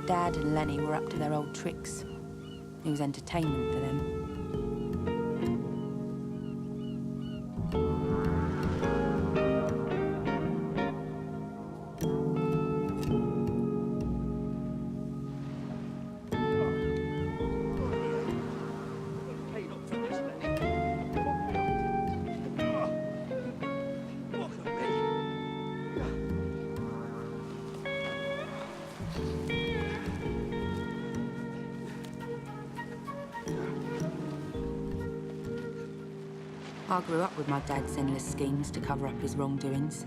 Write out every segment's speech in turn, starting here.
Dad and Lenny were up to their old tricks. It was entertainment for them. I grew up with my dad's endless schemes to cover up his wrongdoings.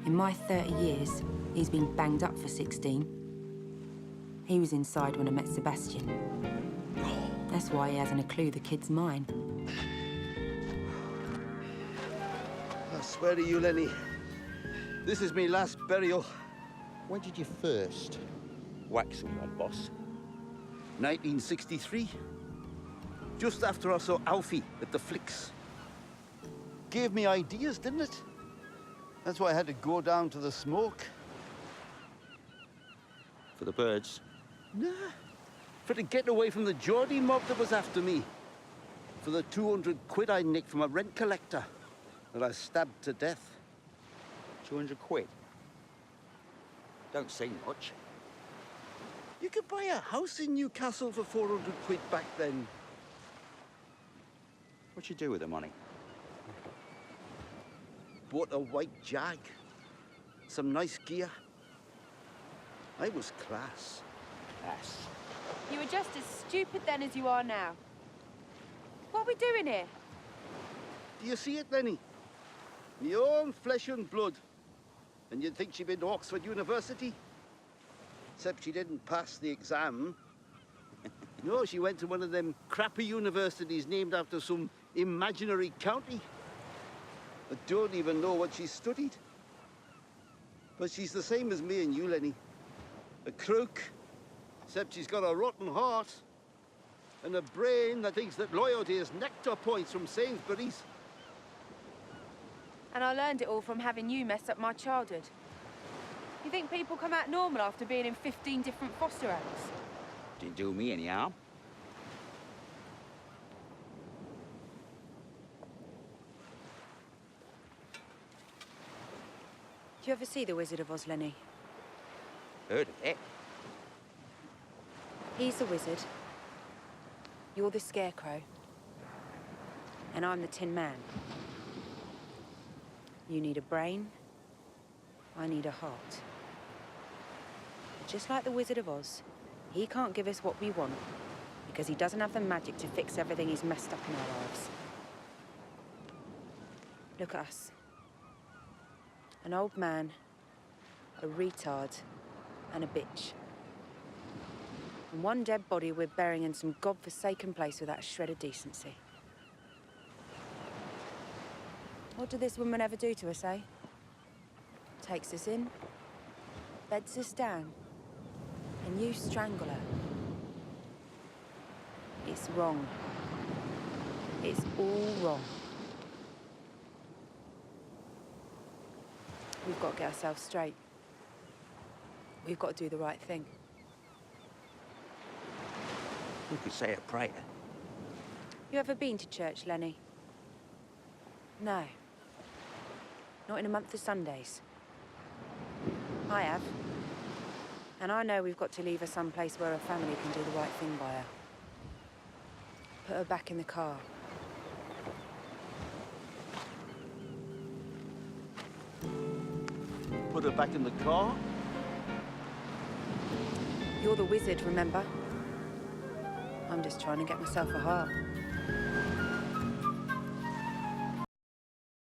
In my 30 years, he's been banged up for 16. He was inside when I met Sebastian. That's why he hasn't a clue the kid's mine. I swear to you, Lenny, this is me last burial. When did you first whack someone, boss? 1963. Just after I saw Alfie at the flicks. Gave me ideas, didn't it? That's why I had to go down to the smoke. For the birds? Nah. For to get away from the Geordie mob that was after me. For the 200 quid I nicked from a rent collector that I stabbed to death. 200 quid? Don't say much. You could buy a house in Newcastle for 400 quid back then. What'd you do with the money? Bought a white Jag. Some nice gear. I was class. Class. You were just as stupid then as you are now. What are we doing here? Do you see it, Lenny? My own flesh and blood. And you'd think she'd been to Oxford University? Except she didn't pass the exam. No, she went to one of them crappy universities named after some imaginary county. I don't even know what she studied. But she's the same as me and you, Lenny. A crook, except she's got a rotten heart and a brain that thinks that loyalty is nectar points from Sainsbury's. And I learned it all from having you mess up my childhood. You think people come out normal after being in 15 different foster homes? Didn't do me any harm. Do you ever see The Wizard of Oz, Lenny? Heard of it? He's the wizard. You're the scarecrow. And I'm the Tin Man. You need a brain. I need a heart. Just like the Wizard of Oz, he can't give us what we want because he doesn't have the magic to fix everything he's messed up in our lives. Look at us. An old man, a retard, and a bitch. And one dead body we're burying in some godforsaken place without a shred of decency. What did this woman ever do to us, eh? Takes us in, beds us down, and you strangle her. It's wrong. It's all wrong. We've got to get ourselves straight. We've got to do the right thing. We could say a prayer. You ever been to church, Lenny? No. Not in a month of Sundays. I have. And I know we've got to leave her someplace where her family can do the right thing by her. Put her back in the car. Put her back in the car? You're the wizard, remember? I'm just trying to get myself a heart.